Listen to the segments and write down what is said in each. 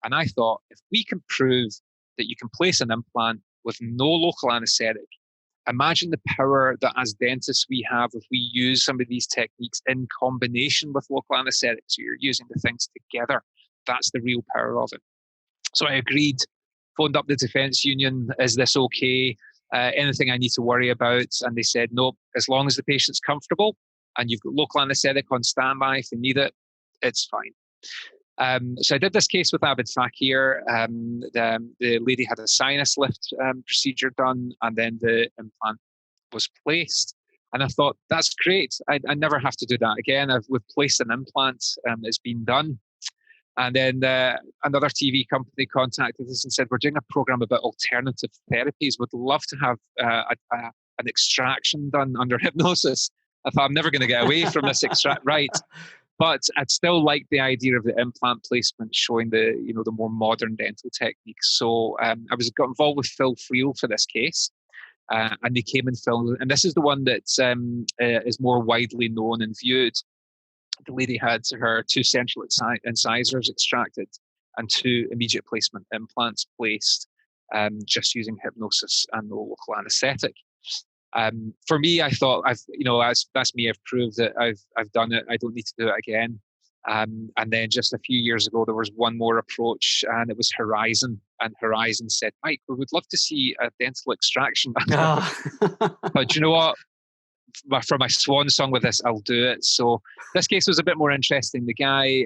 And I thought, if we can prove that you can place an implant with no local anesthetic, imagine the power that as dentists we have if we use some of these techniques in combination with local anesthetic. So you're using the things together. That's the real power of it. So I agreed, phoned up the defence union, is this okay? Anything I need to worry about? And they said, no, as long as the patient's comfortable and you've got local anaesthetic on standby if they need it, it's fine. So I did this case with Abid Fakir. The lady had a sinus lift procedure done, and then the implant was placed. And I thought, that's great. I never have to do that again. We've placed an implant. It's been done. And then another TV company contacted us and said, we're doing a program about alternative therapies. Would love to have an extraction done under hypnosis. I thought, I'm never going to get away from this right. But I'd still like the idea of the implant placement showing the more modern dental techniques. So I got involved with Phil Friel for this case. And they came and filmed, and this is the one that is more widely known and viewed. The lady had her 2 central incisors extracted and 2 immediate placement implants placed, just using hypnosis and no local anaesthetic. For me, I thought that's me. I've proved that I've done it. I don't need to do it again. And then just a few years ago, there was one more approach, and it was Horizon. And Horizon said, Mike, we would love to see a dental extraction. But you know what? For my swan song with this, I'll do it. So this case was a bit more interesting. The guy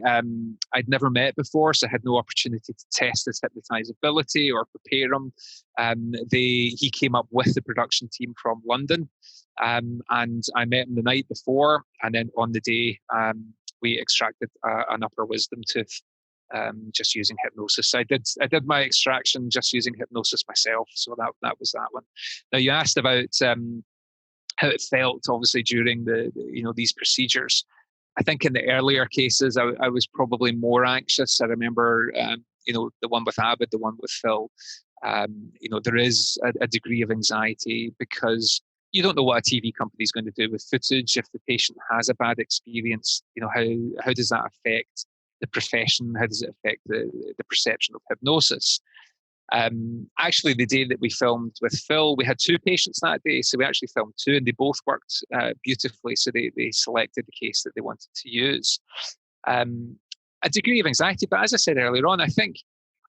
I'd never met before, so I had no opportunity to test his hypnotizability or prepare him. He came up with the production team from London, and I met him the night before, and then on the day we extracted an upper wisdom tooth just using hypnosis. I did my extraction just using hypnosis myself. So that was that one. Now you asked about how it felt, obviously, during these procedures. I think in the earlier cases, I was probably more anxious. I remember, the one with Abid, the one with Phil. There is a degree of anxiety because you don't know what a TV company is going to do with footage. If the patient has a bad experience, how does that affect the profession? How does it affect the perception of hypnosis? Actually, the day that we filmed with Phil, we had 2 patients that day. So we actually filmed 2 and they both worked beautifully. So they selected the case that they wanted to use. A degree of anxiety, but as I said earlier on, I think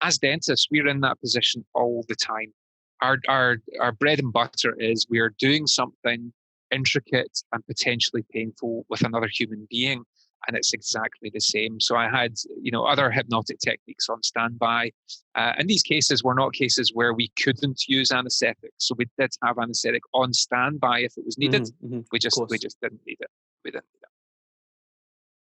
as dentists, we're in that position all the time. Our bread and butter is we're doing something intricate and potentially painful with another human being. And it's exactly the same. So I had, other hypnotic techniques on standby. And these cases were not cases where we couldn't use anaesthetic. So we did have anaesthetic on standby if it was needed. We just didn't need it.